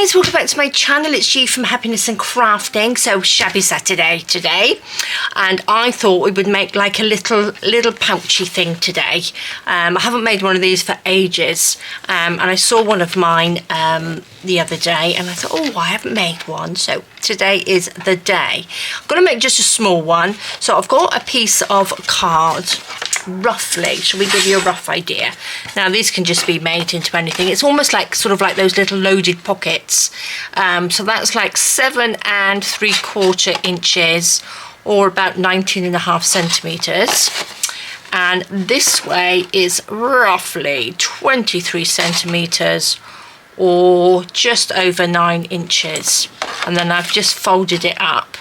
guys, welcome back to my channel. It's G from Happiness and Crafting. So Shabby Saturday today, and I thought we would make like a little pouchy thing today. I haven't made one of these for ages, and I saw one of mine the other day and I thought, oh, I haven't made one, so today is the day. I'm going to make just a small one. So I've got a piece of card, roughly. Shall we give you a rough idea? Now these can just be made into anything. It's almost like sort of like those little loaded pockets. So that's like 7 3/4 inches, or about 19.5 centimeters. And this way is roughly 23 centimeters, or just over 9 inches. And then I've just folded it up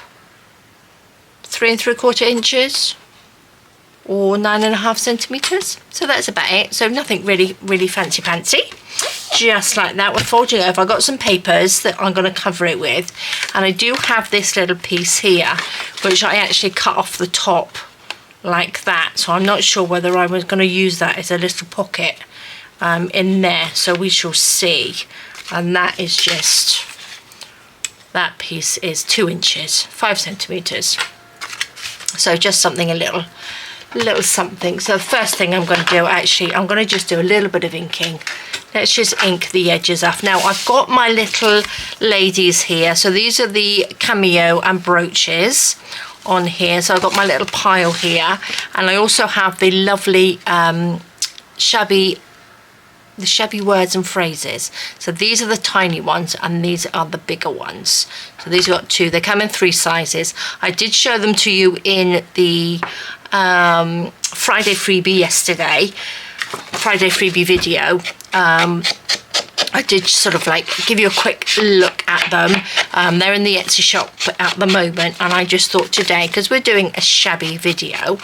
3 3/4 inches, or 9.5 centimeters. So that's about it. So nothing really fancy, just like that. We're folding it over. I've got some papers that I'm going to cover it with, and I do have this little piece here which I actually cut off the top like that, so I'm not sure whether I was going to use that as a little pocket in there, so we shall see. And that is just, that piece is 2 inches, 5 centimeters. So just something a little something. So the first thing I'm going to do, actually, I'm going to just do a little bit of inking. Let's just ink the edges off. Now I've got my little ladies here. So these are the Cameo and Brooches on here. So I've got my little pile here, and I also have the lovely Shabby Words and Phrases. So these are the tiny ones, and these are the bigger ones. So these have got 2. They come in 3 sizes. I did show them to you in the Friday Freebie yesterday, Friday Freebie video. I did sort of like give you a quick look at them. They're in the Etsy shop at the moment, and I just thought today, because we're doing a shabby video,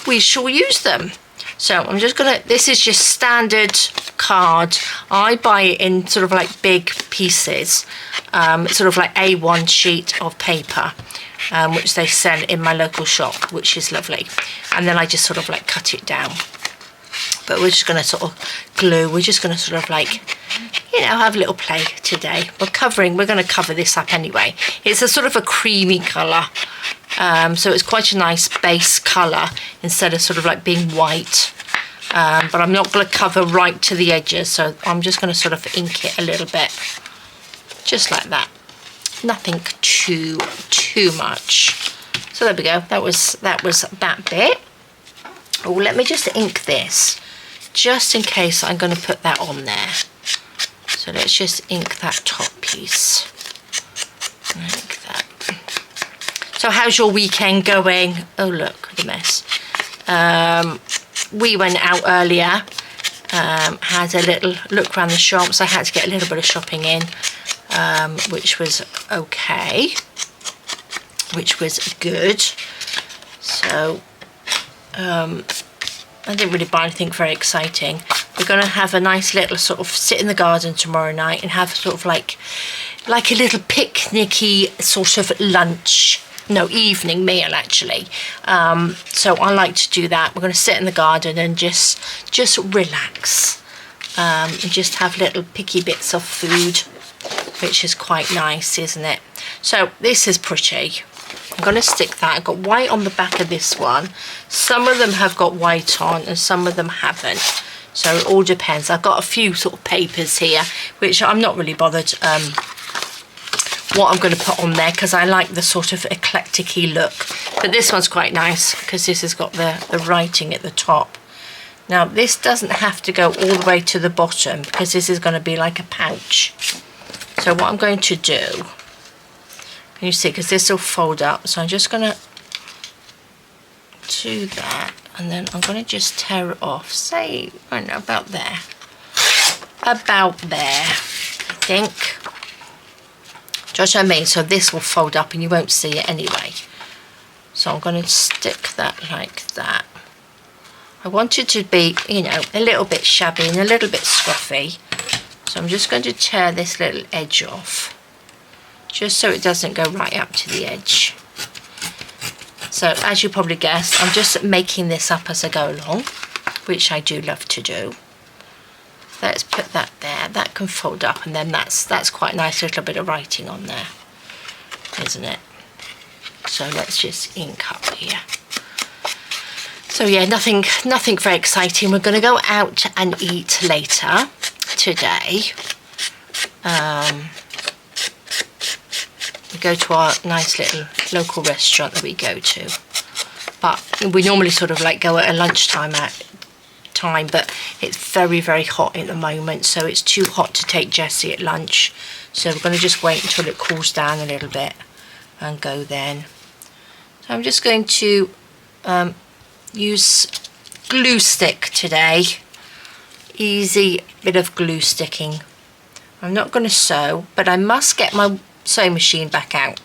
we shall use them. So I'm just gonna, this is just standard card. I buy it in sort of like big pieces, sort of like A1 sheet of paper, which they sell in my local shop, which is lovely. And then I just sort of like cut it down. But we're just gonna sort of glue, we're just gonna sort of like, you know, have a little play today. We're gonna cover this up anyway. It's a sort of a creamy colour. So it's quite a nice base colour instead of sort of like being white. But I'm not going to cover right to the edges, so I'm just going to sort of ink it a little bit, just like that. Nothing too much. So there we go. That was that bit. Oh, let me just ink this, just in case I'm going to put that on there. So let's just ink that top piece. Like that. So how's your weekend going? Oh, look, the mess. We went out earlier, had a little look around the shops. I had to get a little bit of shopping in, which was okay, which was good. So I didn't really buy anything very exciting. We're going to have a nice little sort of sit in the garden tomorrow night and have sort of like a little picnicky sort of lunch. No, evening meal actually. So I like to do that. We're going to sit in the garden and just relax, and just have little picky bits of food, which is quite nice, isn't it? So this is pretty. I'm going to stick that. I've got white on the back of this one. Some of them have got white on and some of them haven't. So it all depends. I've got a few sort of papers here, which I'm not really bothered what I'm going to put on there, because I like the sort of eclectic-y look. But this one's quite nice because this has got the writing at the top. Now this doesn't have to go all the way to the bottom, because this is going to be like a pouch. So what I'm going to do, can you see, because this will fold up, so I'm just going to do that, and then I'm going to just tear it off, say, I don't know, about there, I think. Just what I mean, so this will fold up and you won't see it anyway. So I'm going to stick that like that. I want it to be, you know, a little bit shabby and a little bit scruffy. So I'm just going to tear this little edge off, just so it doesn't go right up to the edge. So as you probably guessed, I'm just making this up as I go along, which I do love to do. let's put that there. That can fold up, and then that's quite a nice little bit of writing on there, isn't it? So let's just ink up here. So yeah, nothing very exciting. We're going to go out and eat later today. We go to our nice little local restaurant that we go to, but we normally sort of like go at a lunchtime but it's very, very hot at the moment, so it's too hot to take Jessie at lunch, so we're going to just wait until it cools down a little bit and go then. So I'm just going to use glue stick today. Easy bit of glue sticking. I'm not going to sew, but I must get my sewing machine back out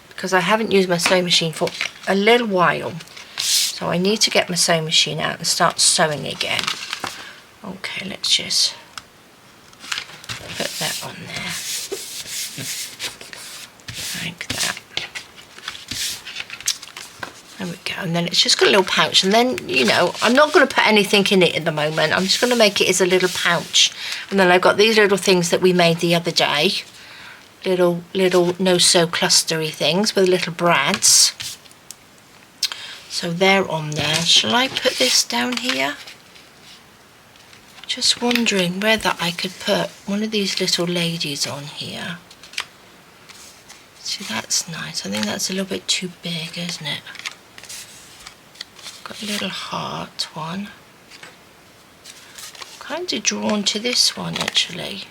because I haven't used my sewing machine for a little while, so I need to get my sewing machine out and start sewing again. Okay, let's just put that on there like that. There we go, and then it's just got a little pouch, and then, you know, I'm not going to put anything in it at the moment. I'm just going to make it as a little pouch, and then I've got these little things that we made the other day, little no-sew clustery things with little brads. So they're on there. Shall I put this down here? Just wondering whether I could put one of these little ladies on here. See, that's nice. I think that's a little bit too big, isn't it? Got a little heart one. Kind of drawn to this one actually.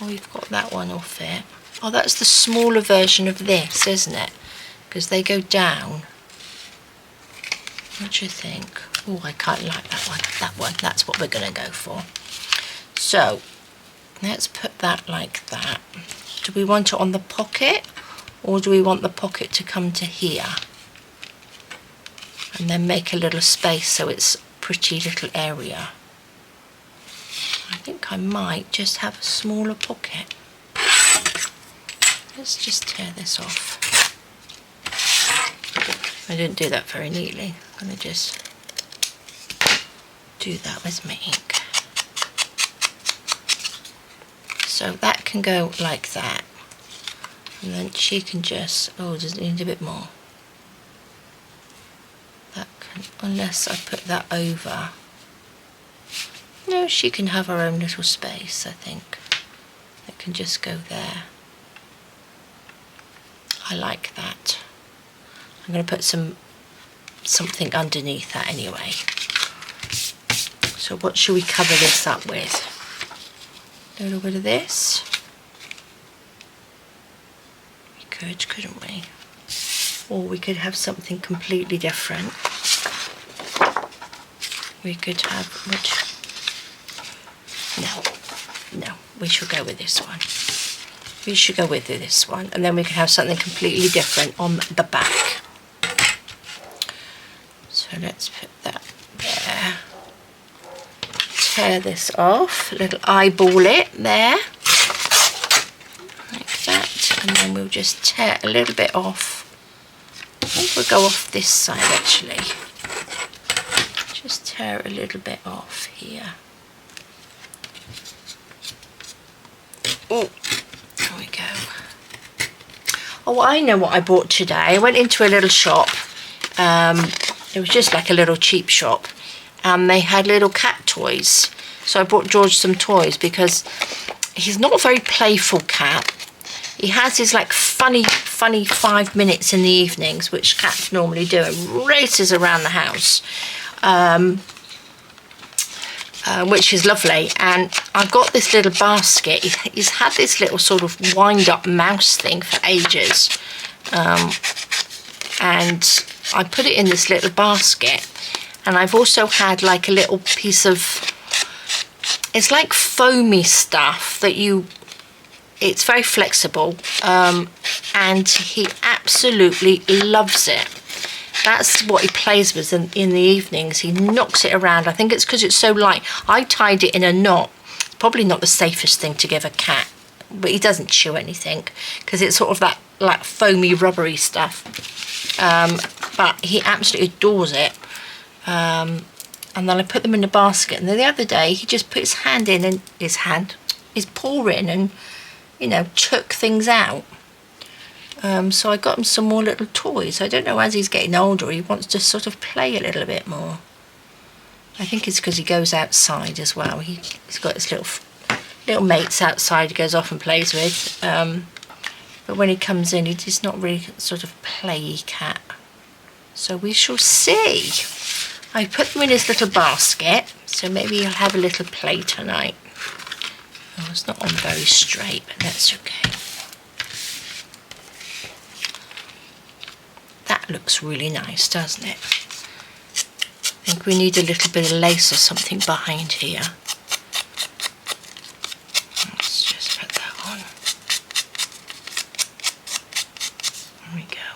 Oh, you've got that one off it. Oh, that's the smaller version of this, isn't it? Because they go down. What do you think? Oh, I quite like that one. That one, that's what we're going to go for. So, let's put that like that. Do we want it on the pocket, or do we want the pocket to come to here? And then make a little space so it's a pretty little area. I think I might just have a smaller pocket. Let's just tear this off. I didn't do that very neatly. I'm going to just do that with my ink. So that can go like that. And then she can just, oh, does it need a bit more? That can, unless I put that over. No, she can have her own little space, I think. It can just go there. I like that. I'm going to put something underneath that anyway. So what should we cover this up with? A little bit of this. We could, couldn't we? Or we could have something completely different. We could have, no, we should go with this one. We should go with this one, and then we can have something completely different on the back. So let's put that there. Tear this off, a little eyeball it there, like that, and then we'll just tear a little bit off. I think we'll go off this side actually. Just tear a little bit off here. Oh, there we go. Oh, I know what I bought today. I went into a little shop. It was just like a little cheap shop. They had little cat toys. So I bought George some toys because he's not a very playful cat. He has his like funny 5 minutes in the evenings, which cats normally do, and races around the house. Which is lovely, and I've got this little basket. He's had this little sort of wind-up mouse thing for ages, and I put it in this little basket, and I've also had like a little piece of, it's like foamy stuff that it's very flexible, and he absolutely loves it. That's what he plays with in the evenings. He knocks it around. I think it's because it's so light. I tied it in a knot. It's probably not the safest thing to give a cat, but he doesn't chew anything because it's sort of that like foamy rubbery stuff. But he absolutely adores it. and then I put them in a basket. And then the other day he just put his hand in and his paw in and, you know, took things out. So I got him some more little toys. I don't know, as he's getting older he wants to sort of play a little bit more. I think it's because he goes outside as well. He's got his little mates outside he goes off and plays with. But when he comes in, he's not really sort of play cat. So we shall see. I put them in his little basket, so maybe he'll have a little play tonight. Oh, it's not on very straight, but that's okay. That looks really nice, doesn't it? I think we need a little bit of lace or something behind here. Let's just put that on. There we go.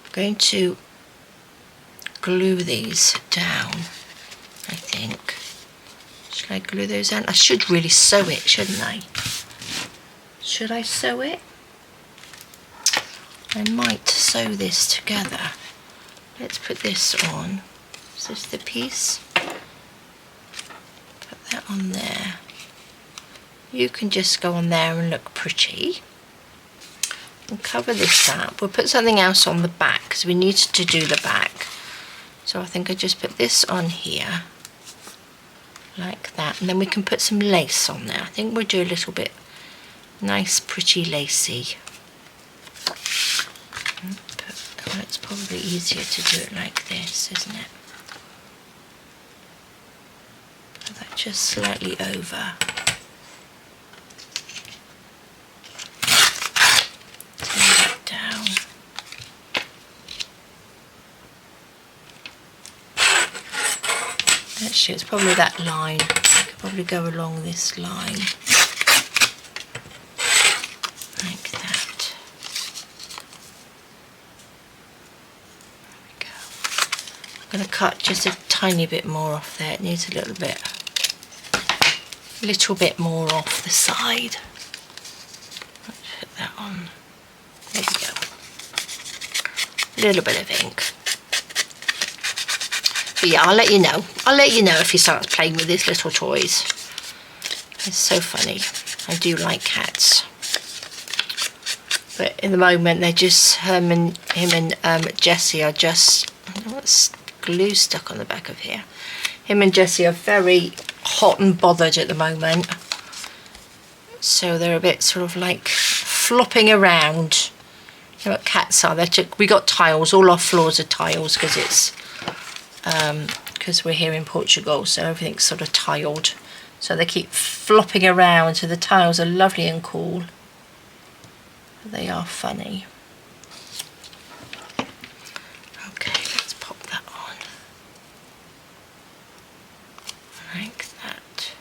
I'm going to glue these down, I think. Should I glue those down? I should really sew it, shouldn't I? Should I sew it? I might sew this together. Let's put this on. Is this the piece? Put that on there. You can just go on there and look pretty. And cover this up. We'll put something else on the back because we need to do the back. So I think I just put this on here. Like that. And then we can put some lace on there. I think we'll do a little bit nice, pretty lacy. Well, it's probably easier to do it like this, isn't it? Put that just slightly over. Turn that down. Actually, it's probably that line. I could probably go along this line. Like that. There we go. I'm going to cut just a tiny bit more off there. It needs a little bit more off the side. Let's put that on. There we go. A little bit of ink. But yeah, I'll let you know. I'll let you know if he starts playing with his little toys. It's so funny. I do like cats. But in the moment, they're just him and Jessie are just. Oh, what's glue stuck on the back of here? Him and Jessie are very hot and bothered at the moment. So they're a bit sort of like flopping around. You know what cats are? We got tiles. All our floors are tiles because it's. Because we're here in Portugal, so everything's sort of tiled, so they keep flopping around. So the tiles are lovely and cool. They are funny. Okay, let's pop that on like that.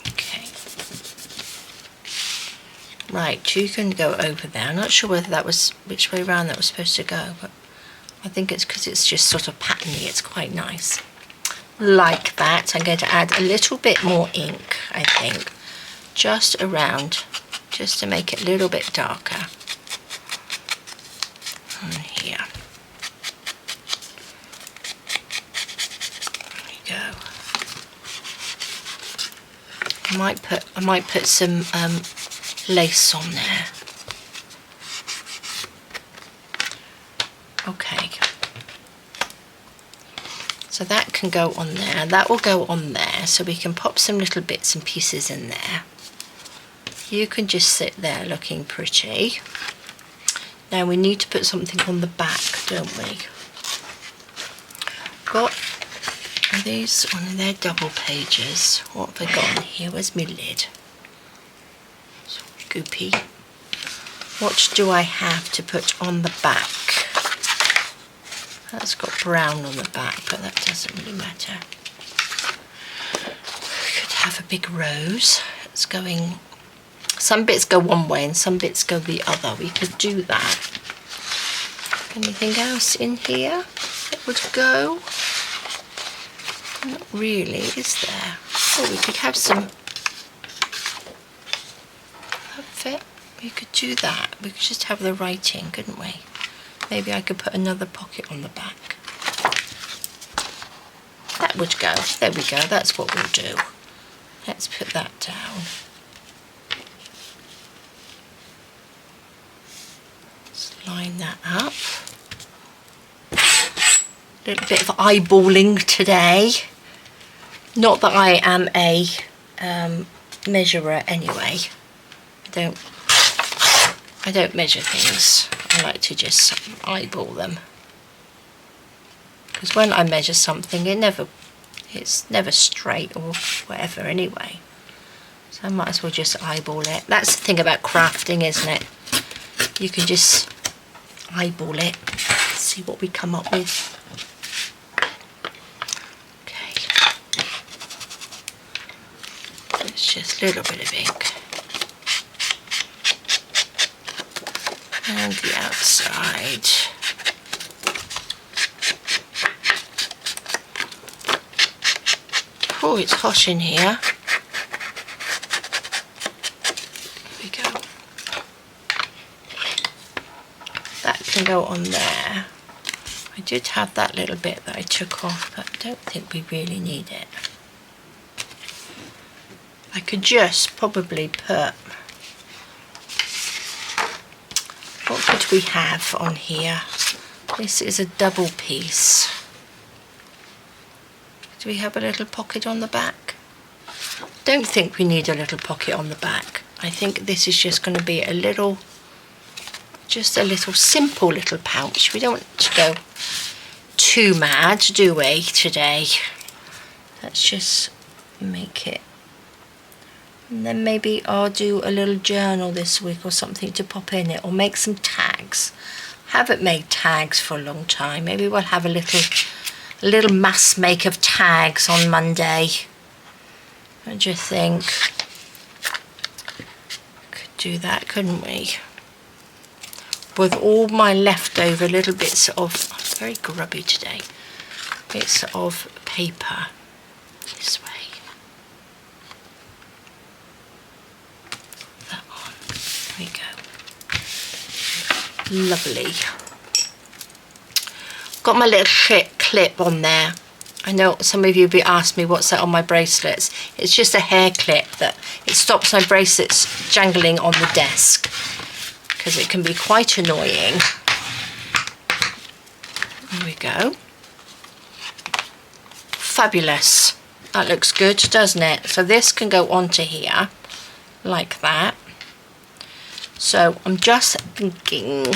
Okay, right, you can go over there. I'm not sure whether that was which way around that was supposed to go, but I think it's because it's just sort of patterny. It's quite nice. Like that. I'm going to add a little bit more ink, I think. Just around. Just to make it a little bit darker. On here. There we go. I might put some lace on there. Okay, so that can go on there, that will go on there, so we can pop some little bits and pieces in there. You can just sit there looking pretty. Now we need to put something on the back, don't we? Are these on their double pages? What have I got on here? Where's my lid? It's all goopy. What do I have to put on the back? That's got brown on the back, but that doesn't really matter. We could have a big rose. It's going. Some bits go one way and some bits go the other. We could do that. Anything else in here that would go? Not really, is there? Oh, we could have some. That fit. We could do that. We could just have the writing, couldn't we? Maybe I could put another pocket on the back. that would go. There we go, that's what we'll do. Let's put that down. Let's line that up. A little bit of eyeballing today. Not that I am a measurer anyway. I don't measure things. I like to just eyeball them. Because when I measure something, it's never straight or whatever anyway. So I might as well just eyeball it. That's the thing about crafting, isn't it? You can just eyeball it, see what we come up with. Okay. It's just a little bit of ink. And the outside. Oh, it's hot in here. There we go. That can go on there. I did have that little bit that I took off, but I don't think we really need it. I could just probably put... What could we have on here? This is a double piece. Do we have a little pocket on the back? Don't think we need a little pocket on the back. I think this is just going to be a little, just a little simple little pouch. We don't want to go too mad, do we, today? Let's just make it. And then maybe I'll do a little journal this week or something to pop in it, or make some tags. I haven't made tags for a long time. Maybe we'll have a little mass make of tags on Monday. What do you think? Could do that, couldn't we? With all my leftover little bits of, I'm very grubby today, bits of paper this way. That on. There we go. Lovely. Got my little clip on there. I know some of you will be asking me what's that on my bracelets. It's just a hair clip that it stops my bracelets jangling on the desk, because it can be quite annoying. There we go. Fabulous. That looks good, doesn't it? So this can go onto here like that. So I'm just thinking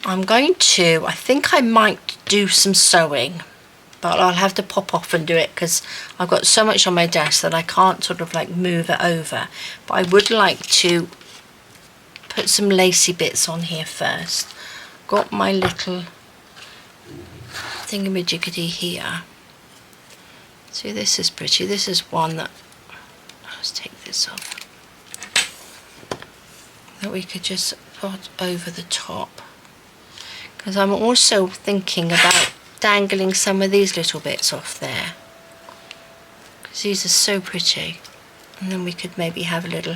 I think I might do some sewing, but I'll have to pop off and do it because I've got so much on my desk that I can't sort of like move it over. But I would like to put some lacy bits on here first. Got my little thingamajiggy here. See, this is pretty. This is one that, let's take this off, that we could just put over the top. Because I'm also thinking about dangling some of these little bits off there, because these are so pretty. And then we could maybe have a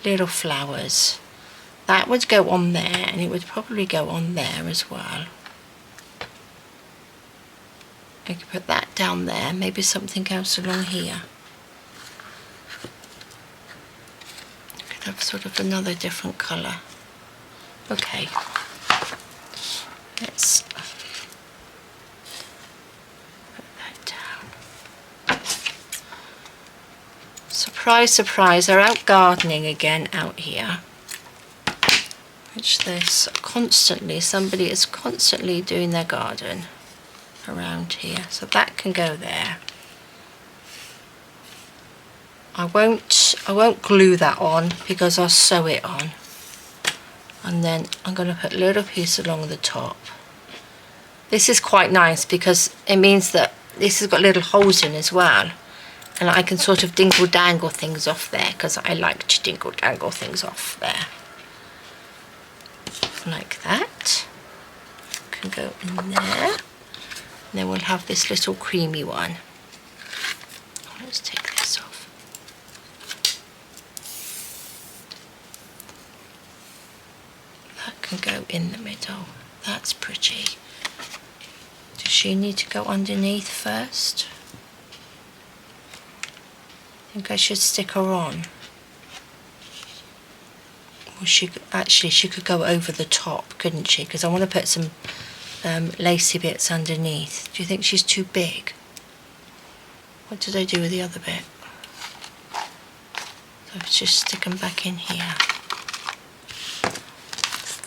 little flowers. That would go on there, and it would probably go on there as well. I could put that down there, maybe something else along here. I could have sort of another different colour. Okay. Let's put that down. Surprise, surprise, they're out gardening again out here. Which there's constantly, somebody is constantly doing their garden around here. So that can go there. I won't glue that on because I'll sew it on. And then I'm going to put a little piece along the top. This is quite nice because it means that this has got little holes in as well, and I can sort of dingle dangle things off there, because I like to dingle dangle things off there like that. Can go in there, and then we'll have this little creamy one. Let's take this off. That can go in the middle. That's pretty. Does she need to go underneath first? I think I should stick her on. Or she could go over the top, couldn't she? Because I want to put some lacy bits underneath. Do you think she's too big? What did I do with the other bit? So let's just stick them back in here.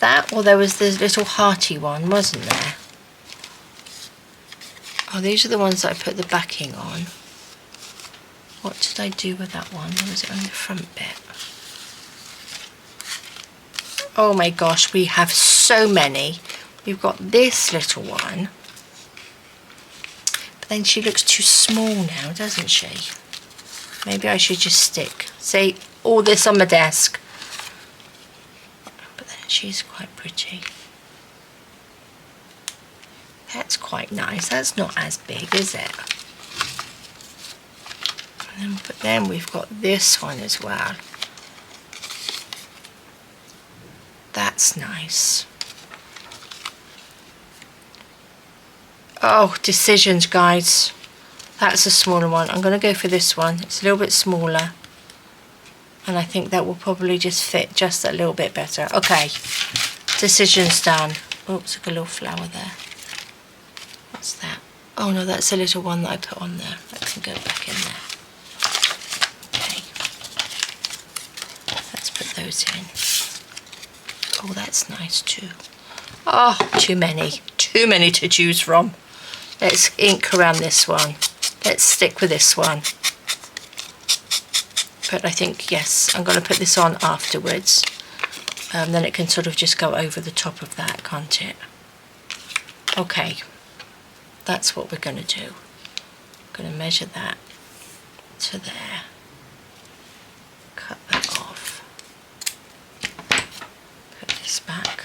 That, or there was this little hearty one, wasn't there? Oh, these are the ones that I put the backing on. What did I do with that one? Or was it on the front bit? Oh my gosh, we have so many. We've got this little one. But then she looks too small now, doesn't she? Maybe I should just stick, see, all this on my desk. But then she's quite pretty. That's quite nice. That's not as big, is it? But then we've got this one as well. That's nice. Oh, decisions, guys. That's a smaller one. I'm going to go for this one. It's a little bit smaller. And I think that will probably just fit just a little bit better. Okay. Decisions done. Oops, like a little flower there. What's that? Oh no, that's a little one that I put on there. That can go back in there. Okay. Let's put those in. Oh, that's nice too. Oh, too many. Too many to choose from. Let's ink around this one. Let's stick with this one. But I think, yes, I'm going to put this on afterwards. Then it can sort of just go over the top of that, can't it? Okay. That's what we're going to do. I'm going to measure that to there. Cut that off. Put this back.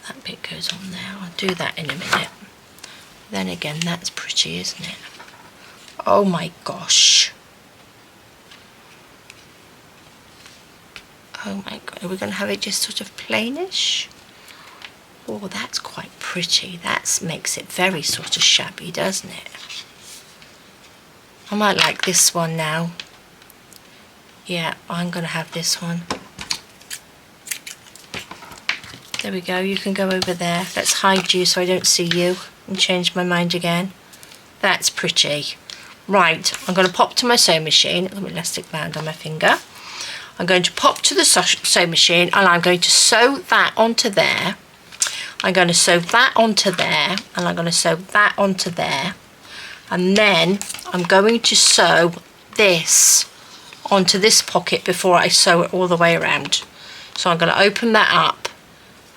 That bit goes on there. I'll do that in a minute. Then again, that's pretty, isn't it? Oh my gosh. Oh my god, are we going to have it just sort of plainish? Oh, that's quite pretty. That makes it very sort of shabby, doesn't it? I might like this one now. Yeah, I'm going to have this one. There we go, you can go over there. Let's hide you so I don't see you and change my mind again. That's pretty. Right, I'm going to pop to my sewing machine. I've got my elastic band on my finger. I'm going to pop to the sewing machine and I'm going to sew that onto there. I'm going to sew that onto there and I'm going to sew that onto there. And then I'm going to sew this onto this pocket before I sew it all the way around. So I'm going to open that up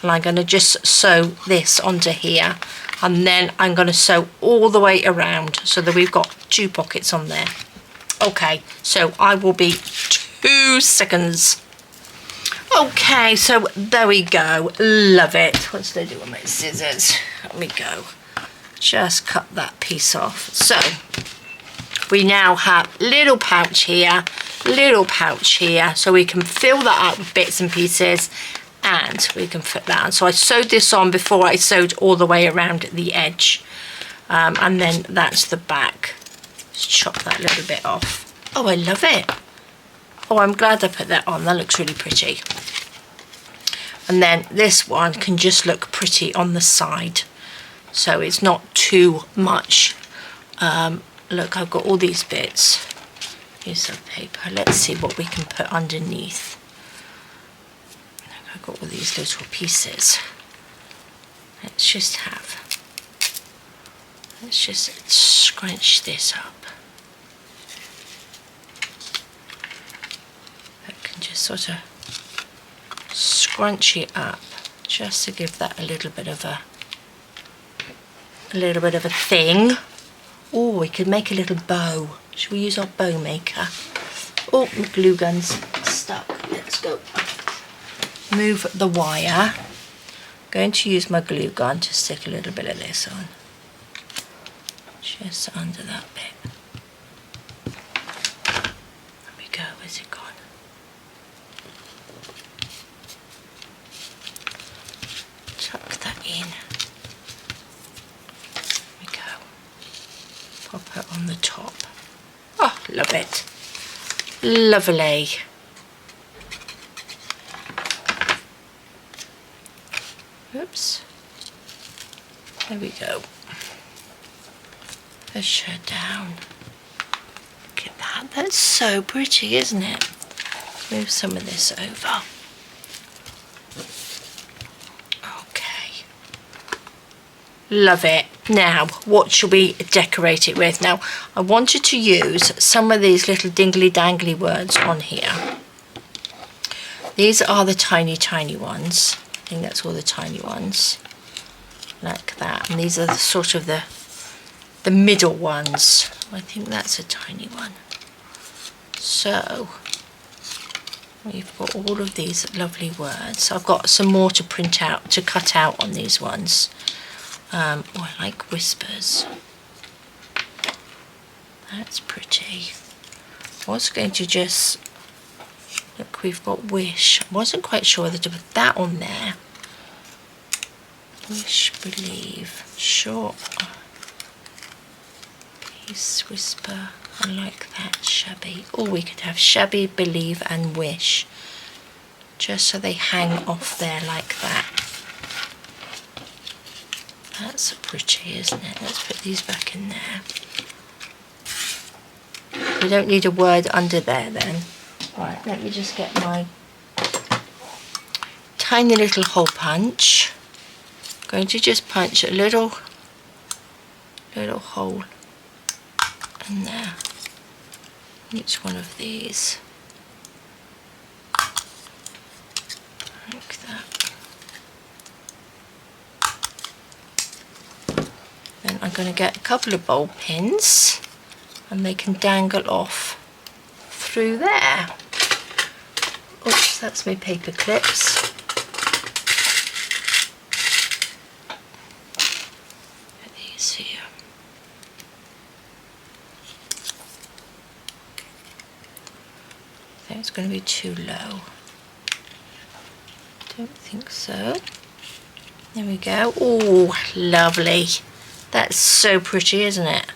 and I'm going to just sew this onto here. And then I'm going to sew all the way around so that we've got 2 pockets on there. Okay, so I will be 2 seconds. Okay, so there we go. Love it. What did I do with my scissors? Let me go. Just cut that piece off. So we now have little pouch here, so we can fill that up with bits and pieces. And we can fit that on. So I sewed this on before I sewed all the way around the edge. And then that's the back. Just chop that little bit off. Oh, I love it. Oh, I'm glad I put that on. That looks really pretty. And then this one can just look pretty on the side. So it's not too much. Look, I've got all these bits. Here's some paper. Let's see what we can put underneath. I've got all these little pieces. Let's just scrunch this up. I can just sort of scrunch it up just to give that a little bit of a thing. Oh, we could make a little bow. Should we use our bow maker? Oh, my glue gun's stuck. Let's go. Move the wire. I'm going to use my glue gun to stick a little bit of this on. Just under that bit. There we go, where's it gone? Tuck that in. There we go. Pop it on the top. Oh, love it. Lovely. Oops. There we go. Push her down. Look at that. That's so pretty, isn't it? Move some of this over. Okay. Love it. Now, what shall we decorate it with? Now, I wanted to use some of these little dingly-dangly words on here. These are the tiny, tiny ones. I think that's all the tiny ones. Like that. And these are the sort of the middle ones. I think that's a tiny one. So, we've got all of these lovely words. I've got some more to print out, to cut out on these ones. Oh, I like whispers. That's pretty. I was going to just... Look, we've got wish. I wasn't quite sure whether to put that on there. Wish, believe, sure. Peace, whisper. I like that. Shabby. Oh, we could have shabby, believe and wish. Just so they hang off there like that. That's pretty, isn't it? Let's put these back in there. We don't need a word under there then. Right, let me just get my tiny little hole punch. I'm going to just punch a little hole in there. Each one of these. Like that. Then I'm going to get a couple of bowl pins and they can dangle off through there. Oops, that's my paper clips. Put these here. I think it's going to be too low. Don't think so. There we go. Oh, lovely. That's so pretty, isn't it?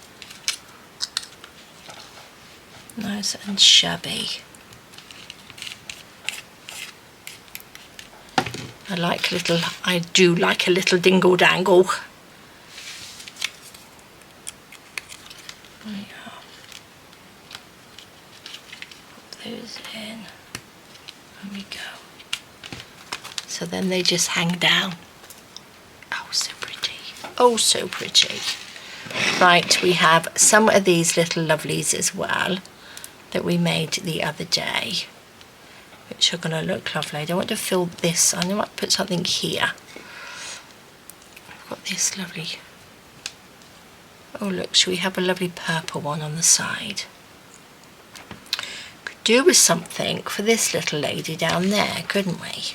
Nice and shabby. I do like a little dingle dangle. There you are. Pop those in. There we go. So then they just hang down. Oh, so pretty. Oh, so pretty. Right, we have some of these little lovelies as well that we made the other day, which are going to look lovely. I don't want to fill this. I might put something here. I've got this lovely. Oh look, should we have a lovely purple one on the side? Could do with something for this little lady down there, couldn't we?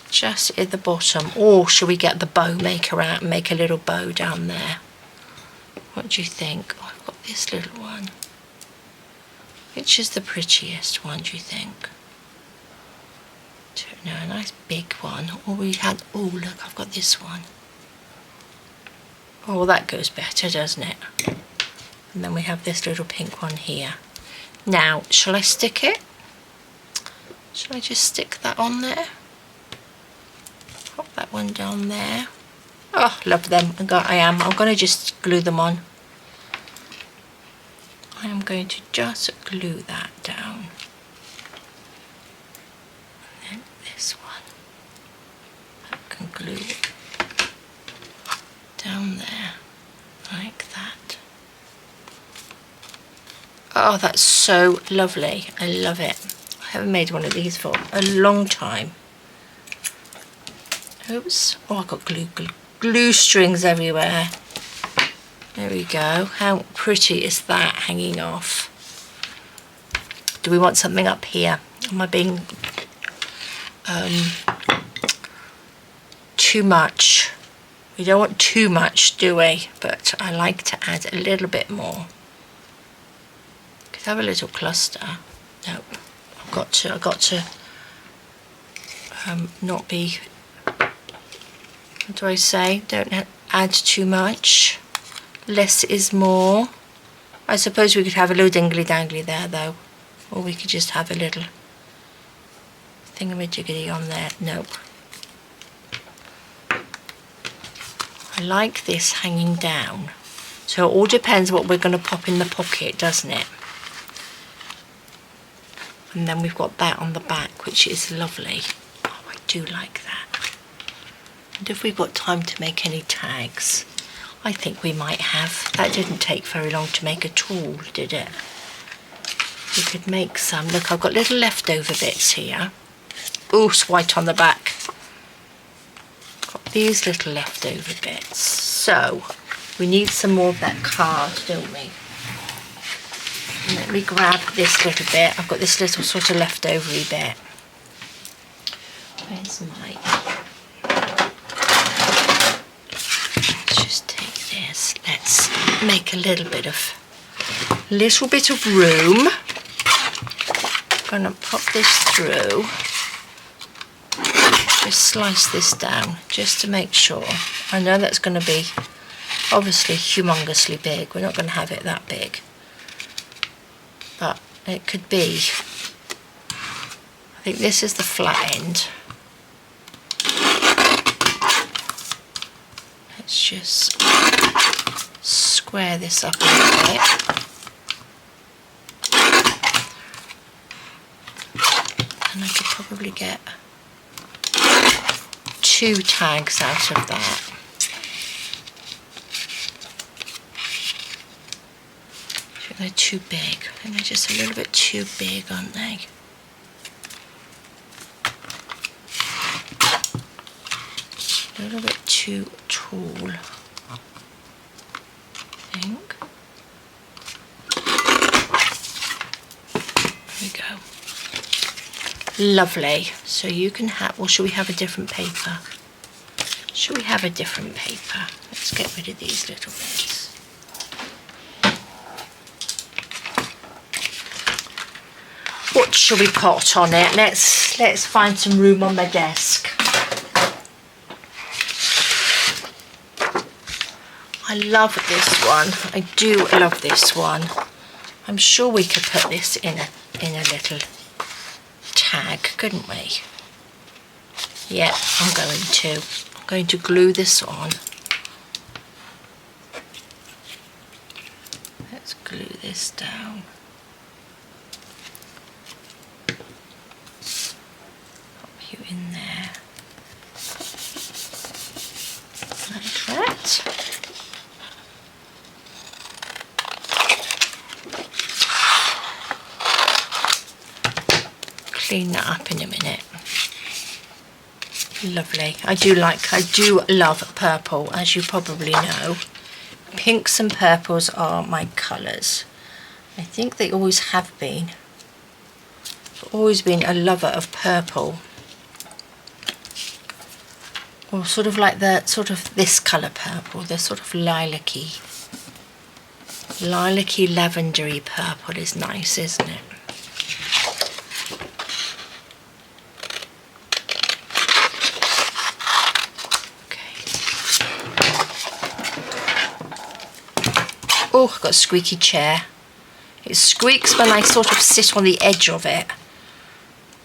Just at the bottom. Or shall we get the bow maker out and make a little bow down there? What do you think? Oh, I've got this little one. Which is the prettiest one, do you think? Don't know, a nice big one. Or we had, oh look, I've got this one. Oh, that goes better, doesn't it? And then we have this little pink one here. Now, shall I stick it? Shall I just stick that on there? Pop that one down there. Oh, love them. I'm going to just glue them on. I am going to just glue that down. And then this one. I can glue it down there, like that. Oh, that's so lovely. I love it. I haven't made one of these for a long time. Oops. Oh, I've got glue strings everywhere. There we go. How pretty is that hanging off? Do we want something up here? Am I being too much? We don't want too much, do we? But I like to add a little bit more. Could have a little cluster. No, I've got to not be. What do I say? Don't add too much. less is more. I suppose we could have a little dingly dangly there though, or we could just have a little thingamajiggity on there. Nope. I like this hanging down. So it all depends what we're going to pop in the pocket, doesn't it? And then we've got that on the back, which is lovely. Oh, I do like that. And if we've got time to make any tags, I think we might have. That didn't take very long to make at all, did it? We could make some. Look, I've got little leftover bits here. Ooh, it's white on the back. Got these little leftover bits. So, we need some more of that card, don't we? And let me grab this little bit. I've got this little sort of leftovery bit. Where's my... Let's just take this. Let's make a little bit of room. I'm going to pop this through. Just slice this down just to make sure. I know that's going to be obviously humongously big. We're not going to have it that big, but it could be. I think this is the flat end. Let's just square this up a little bit. And I could probably get 2 tags out of that. I think they're too big. I think they're just a little bit too big, aren't they? A little bit too tall, I think. There we go. Lovely. So you can have, or should we have a different paper? Should we have a different paper? Let's get rid of these little bits. What shall we put on it? Let's find some room on my desk. I love this one. I do love this one. I'm sure we could put this in a little tag, couldn't we? Yeah, I'm going to glue this on. Let's glue this down. Pop you in there. Like that. Clean that up in a minute. Lovely. I do love purple, as you probably know. Pinks and purples are my colours. I think they always have been. I've always been a lover of purple. Or sort of like this colour purple, the sort of lilac-y lavendery purple is nice, isn't it? Oh, I've got a squeaky chair. It squeaks when I sort of sit on the edge of it.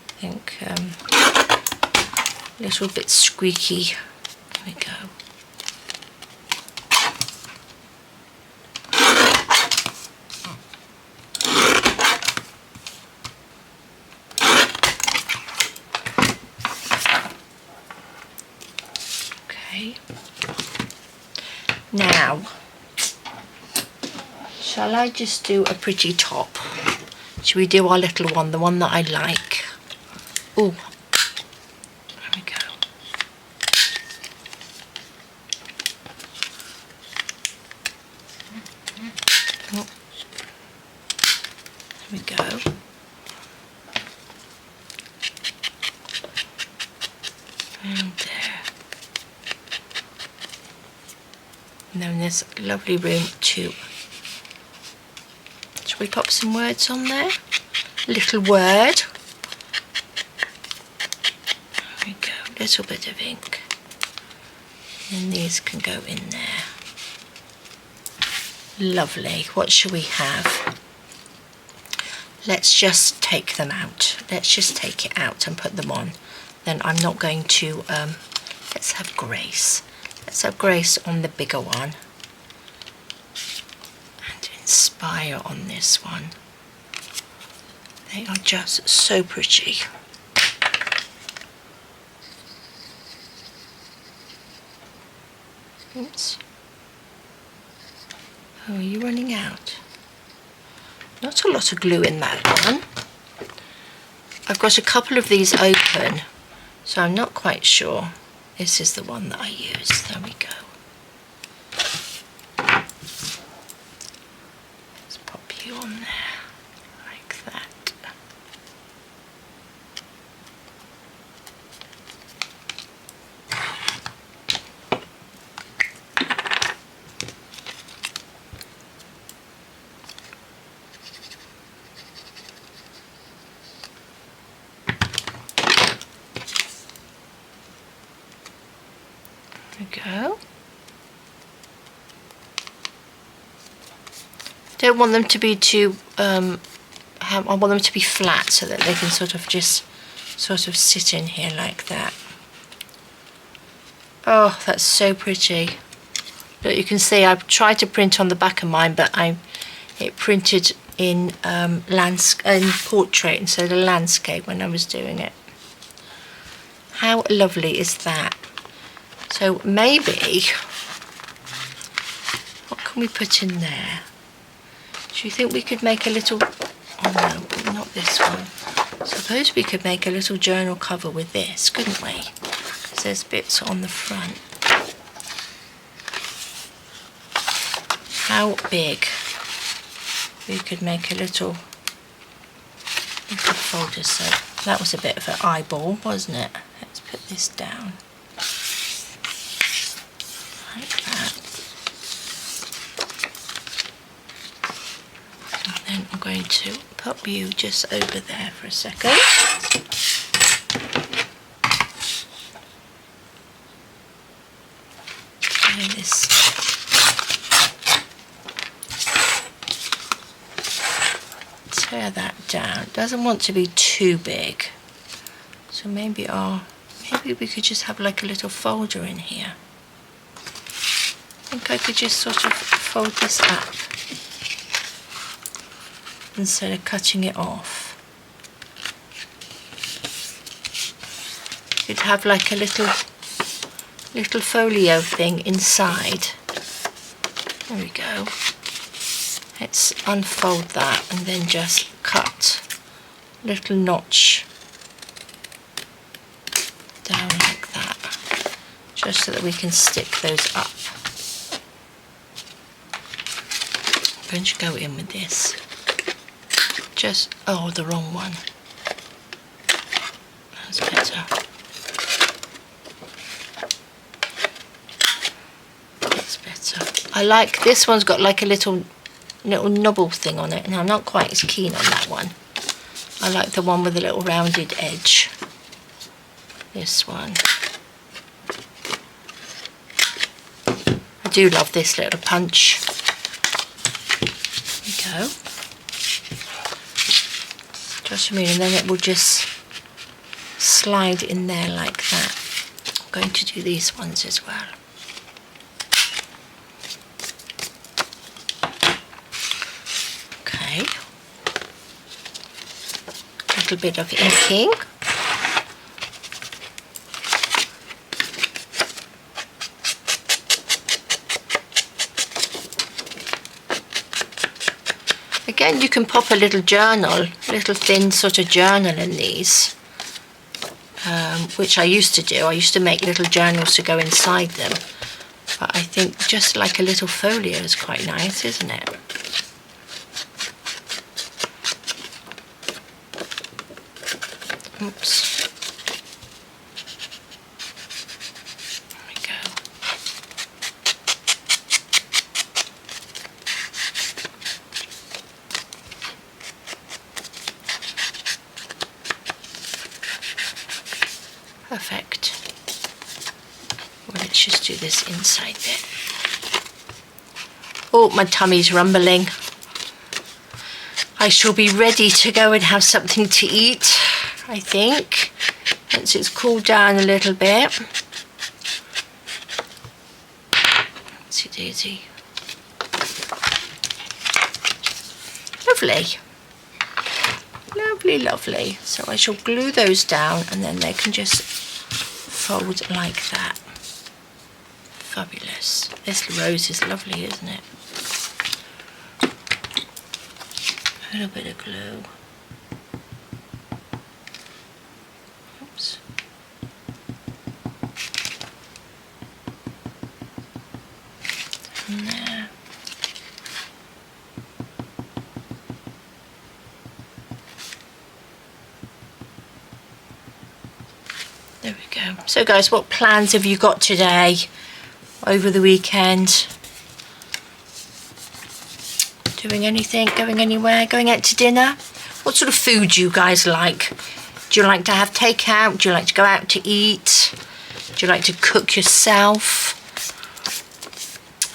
I think a little bit squeaky. There we go. Okay. Now, shall I just do a pretty top? Should we do our little one, the one that I like? Oh, there we go. Oh. There we go. And there. And then there's lovely room to... Shall we pop some words on there? Little word. There we go. Little bit of ink. And these can go in there. Lovely. What shall we have? Let's just take them out. Let's just take it out and put them on. Then I'm not going to, let's have Grace. Let's have Grace on the bigger one. And Inspire on this one. They are just so pretty. Oops. Oh, are you running out? Not a lot of glue in that one. I've got a couple of these open, so I'm not quite sure. This is the one that I use. There we go. Let's pop you on there, like that. There we go. Don't want them to be too, I want them to be flat so that they can sort of just sit in here like that. Oh, that's so pretty. Look, you can see I've tried to print on the back of mine, but it printed in portrait instead of landscape when I was doing it. How lovely is that? So maybe, what can we put in there? Do you think we could make a little, oh no, not this one. Suppose we could make a little journal cover with this, couldn't we? Because there's bits on the front. How big? We could make a little folder. So that was a bit of an eyeball, wasn't it? Let's put this down. Like that. And then I'm going to pop you just over there for a second. And this. Tear that down. It doesn't want to be too big. So maybe we could just have like a little folder in here. I think I could just sort of fold this up instead of cutting it off. You'd have like a little folio thing inside. There we go. Let's unfold that and then just cut a little notch down like that, just so that we can stick those up. I'm going to go in with this. Just, oh, the wrong one. That's better. That's better. I like, this one's got like a little knobble thing on it, and I'm not quite as keen on that one. I like the one with a little rounded edge. This one. I do love this little punch. There we go. Just a minute, and then it will just slide in there like that. I'm going to do these ones as well. Okay. A little bit of inking. Again, you can pop a little journal, little thin sort of journal in these, which I used to do. I used to make little journals to go inside them. But I think just like a little folio is quite nice, isn't it? Oops. There we go. Perfect. Well, let's just do this inside bit. Oh, my tummy's rumbling. I shall be ready to go and have something to eat, I think, once it's cooled down a little bit. Oopsie daisy. Lovely. Lovely, lovely. So I shall glue those down and then they can just fold like that. Fabulous. This rose is lovely, isn't it? A little bit of glue. Oops. And there. There we go. So guys, what plans have you got today, over the weekend? Doing anything, going anywhere, going out to dinner? What sort of food do you guys like? Do you like to have takeout? Do you like to go out to eat? Do you like to cook yourself?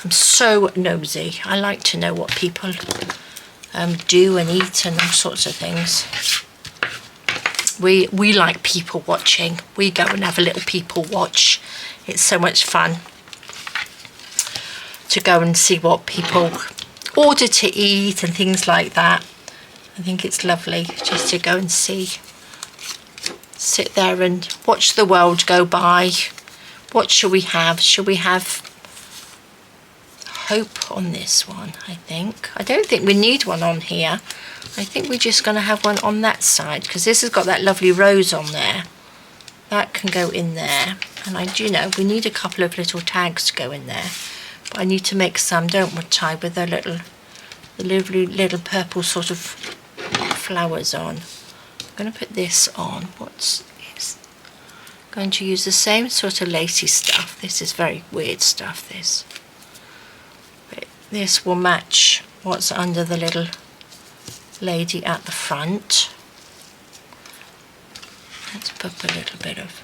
I'm so nosy. I like to know what people do and eat and all sorts of things. We like people watching. We go and have a little people watch. It's so much fun to go and see what people order to eat and things like that. I think it's lovely just to go and see. Sit there and watch the world go by. What shall we have? Shall we have hope on this one, I think? I don't think we need one on here. I think we're just going to have one on that side because this has got that lovely rose on there. That can go in there. And I do know we need a couple of little tags to go in there. But I need to make some, don't we, Ty, with the lovely little purple sort of flowers on. I'm going to put this on. What's this? I'm going to use the same sort of lacy stuff. This is very weird stuff, this. But this will match what's under the little lady at the front. Let's put a little bit of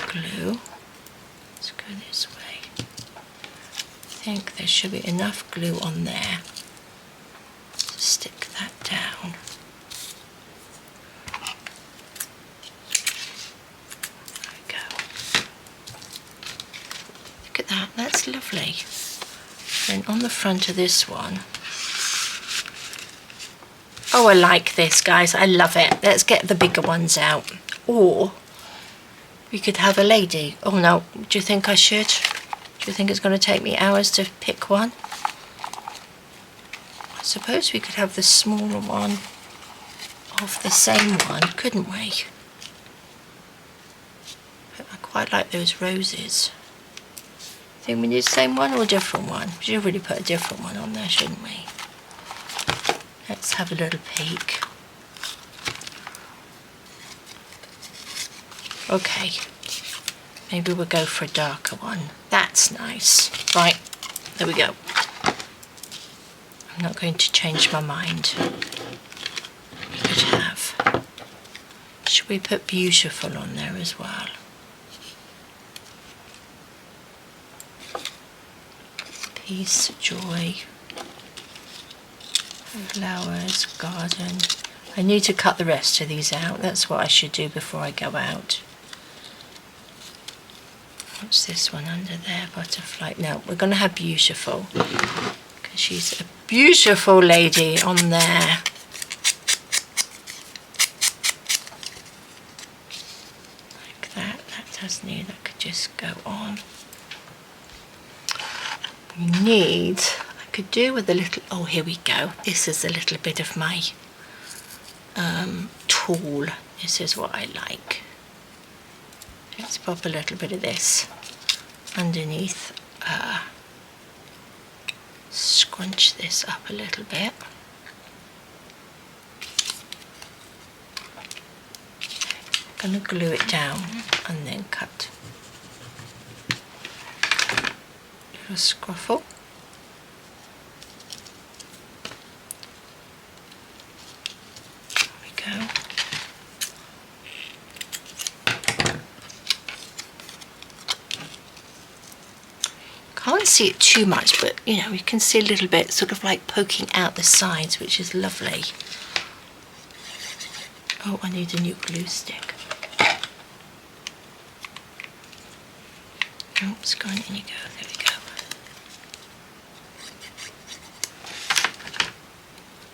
glue. Let's go this way. I think there should be enough glue on there to stick that down. There we go. Look at that, that's lovely. Then on the front of this one, oh, I like this, guys. I love it. Let's get the bigger ones out. Or we could have a lady. Oh no, do you think I should? Do you think it's going to take me hours to pick one? I suppose we could have the smaller one of the same one, couldn't we? But I quite like those roses. Think we need the same one or a different one? We should really put a different one on there, shouldn't we? Let's have a little peek. Okay, maybe we'll go for a darker one. That's nice. Right, there we go. I'm not going to change my mind. We could have, should we put beautiful on there as well? Peace, joy. Flowers, garden. I need to cut the rest of these out. That's what I should do before I go out. What's this one under there? Butterfly. No, we're going to have beautiful. Because she's a beautiful lady on there. Like that. That does need, that could just go on. We need, could do with a little, oh, here we go. This is a little bit of my tool. This is what I like. Let's pop a little bit of this underneath. Scrunch this up a little bit. I'm going to glue it down and then cut. Little scruffle. Go. can't see it too much, but you know, you can see a little bit sort of like poking out the sides, which is lovely. Oh, I need a new glue stick. Oops, go on, in you go, there we go.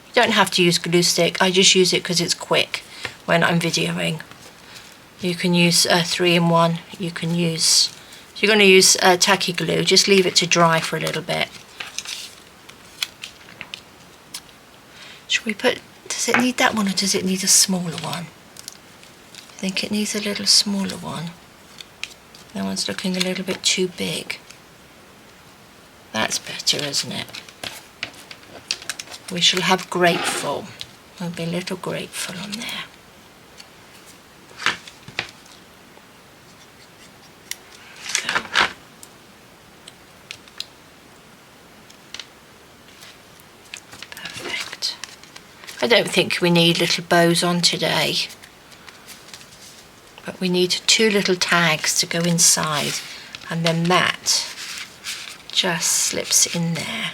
You don't have to use glue stick, I just use it because it's quick when I'm videoing. You can use 3-in-1, you can use, if you're going to use tacky glue, just leave it to dry for a little bit. Should we put, does it need that one or does it need a smaller one? I think it needs a little smaller one. That one's looking a little bit too big. That's better, isn't it? We shall have grateful. There'll be a little grateful on there. Perfect. I don't think we need little bows on today. But we need 2 little tags to go inside, and then that just slips in there.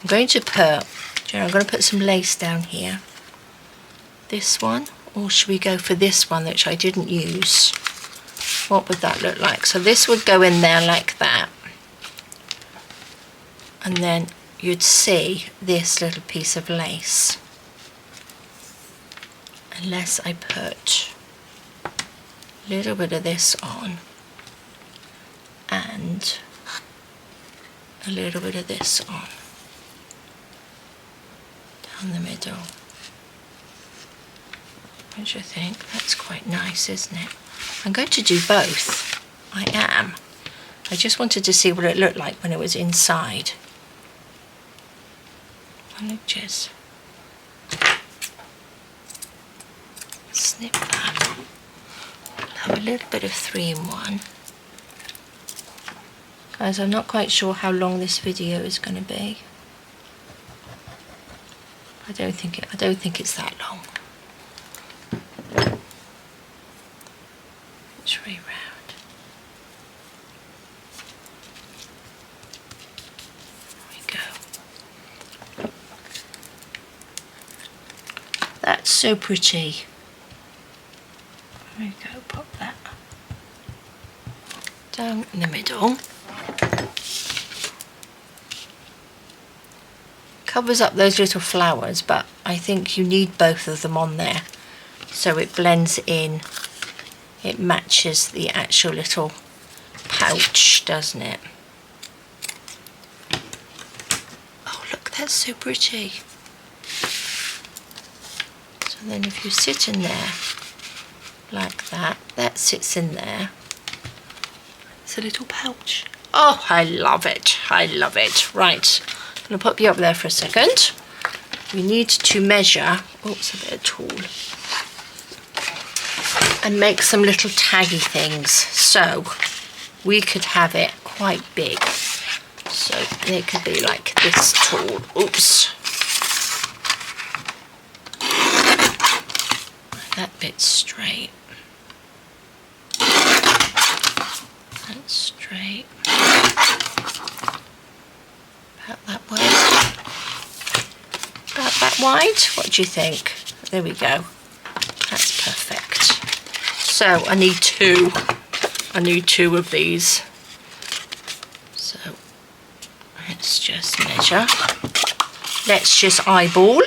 I'm going to put, I'm going to put some lace down here. This one, or should we go for this one which I didn't use? What would that look like? So this would go in there like that, and then you'd see this little piece of lace, unless I put a little bit of this on and a little bit of this on down the middle. Don't you think? That's quite nice, isn't it? I'm going to do both. I am. I just wanted to see what it looked like when it was inside. I'll just snip that. Have a little bit of 3-in-1. Guys, I'm not quite sure how long this video is going to be. I don't think it's that long. Which way round? There we go. That's so pretty. There we go, pop that down in the middle. Covers up those little flowers, but I think you need both of them on there so it blends in. It matches the actual little pouch, doesn't it? Oh look, that's so pretty. So then if you sit in there like that, that sits in there. It's a little pouch. Oh, I love it. I love it. Right, I'm going to pop you up there for a second. We need to measure, oops, a bit of tool, and make some little taggy things. So we could have it quite big. So they could be like this tall. Oops. That bit straight. That's straight. About that wide. About that wide. What do you think? There we go. That's perfect. So I need 2. I need 2 of these. So let's just measure. Let's just eyeball.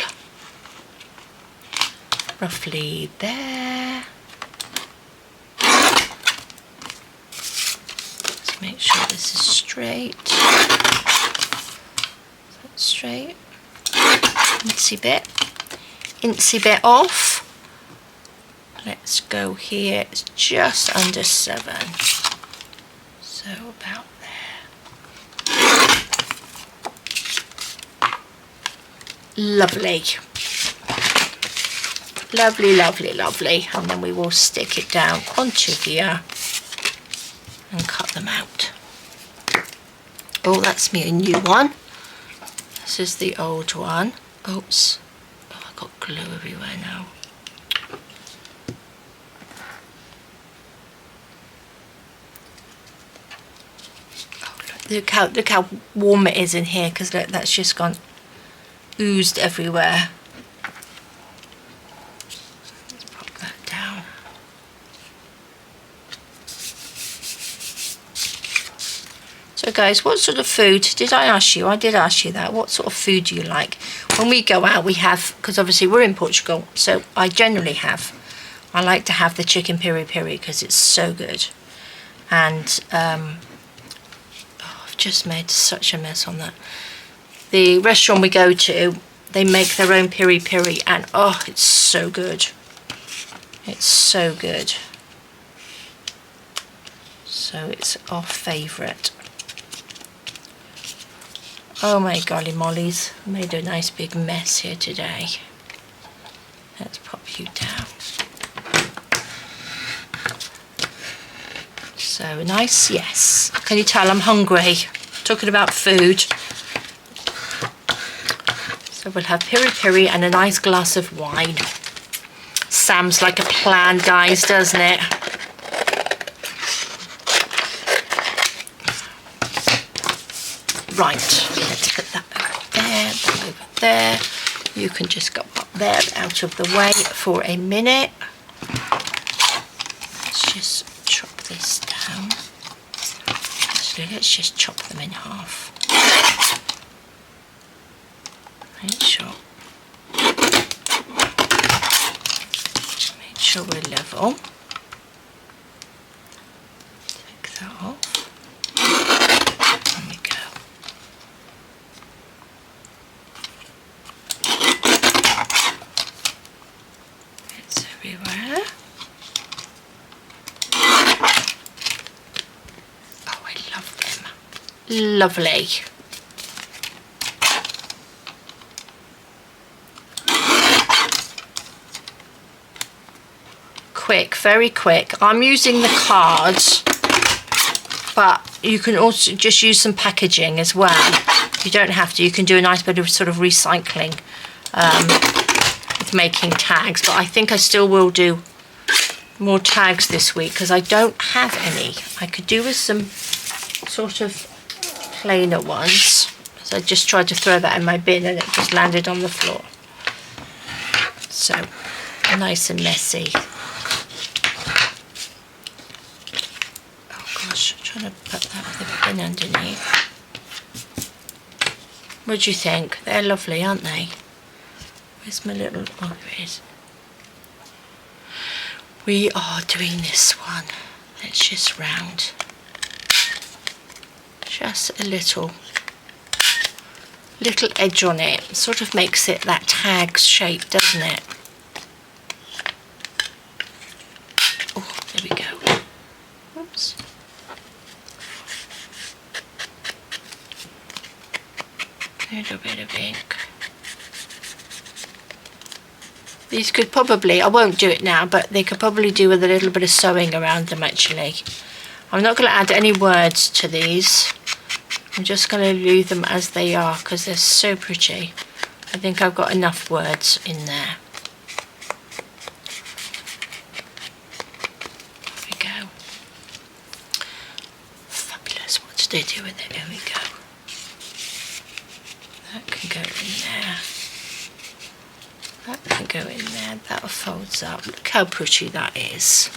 Roughly there. Let's make sure this is straight. That's straight. Incy bit off. Let's go here. It's just under 7. So about there. Lovely. Lovely, lovely, lovely. And then we will stick it down onto here and cut them out. Oh, that's me a new one. This is the old one. Oops. Oh, I've got glue everywhere now. Oh, look. Look how warm it is in here, because look, that's just gone oozed everywhere. Let's pop that down. So guys, what sort of food did I ask you? I did ask you that. What sort of food do you like? When we go out, we have, because obviously we're in Portugal, so I like to have the chicken piri piri because it's so good. And I've just made such a mess on that. The restaurant we go to, they make their own piri piri, and oh, it's so good. It's so good. So it's our favourite. Oh my golly mollies, made a nice big mess here today. Let's pop you down. So nice, yes. Can you tell I'm hungry? Talking about food. So we'll have piri piri and a nice glass of wine. Sounds like a plan, guys, doesn't it? Right, let's put that over there, that over there. You can just go up there, out of the way for a minute. Let's just chop this down. Actually, let's just chop them in half. Make sure we're level. Take that off. Everywhere. Oh, I love them. Lovely. Quick, very quick. I'm using the cards, but you can also just use some packaging as well. You don't have to. You can do a nice bit of sort of recycling. Making tags, but I think I still will do more tags this week because I don't have any. I could do with some sort of plainer ones. So I just tried to throw that in my bin and it just landed on the floor. So nice and messy. Oh gosh, I'm trying to put that with the bin underneath. What do you think? They're lovely, aren't they? Where's my little, oh, there it is. We are doing this one. Let's just round. Just a little edge on it. Sort of makes it that tag shape, doesn't it? Oh, there we go. Oops. A little bit of ink. These could probably, I won't do it now, but they could probably do with a little bit of sewing around them actually. I'm not going to add any words to these. I'm just going to leave them as they are because they're so pretty. I think I've got enough words in there. There we go. Fabulous. What did they do with it? There we go. That can go in there. That can go in there, that folds up. Look how pretty that is.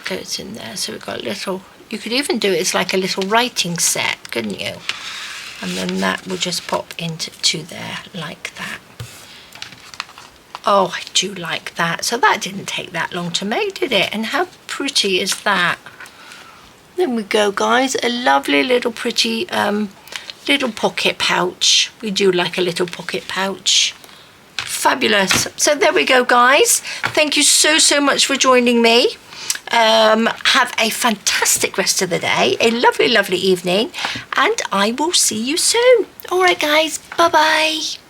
Goes in there, so we've got a little, you could even do it as like a little writing set, couldn't you? And then that will just pop into there like that. Oh, I do like that. So that didn't take that long to make, did it? And how pretty is that? There we go, guys. A lovely little pretty little pocket pouch. We do like a little pocket pouch. Fabulous. So there we go, guys. Thank you so much for joining me. Have a fantastic rest of the day, a lovely evening, and I will see you soon. All right, guys, bye bye.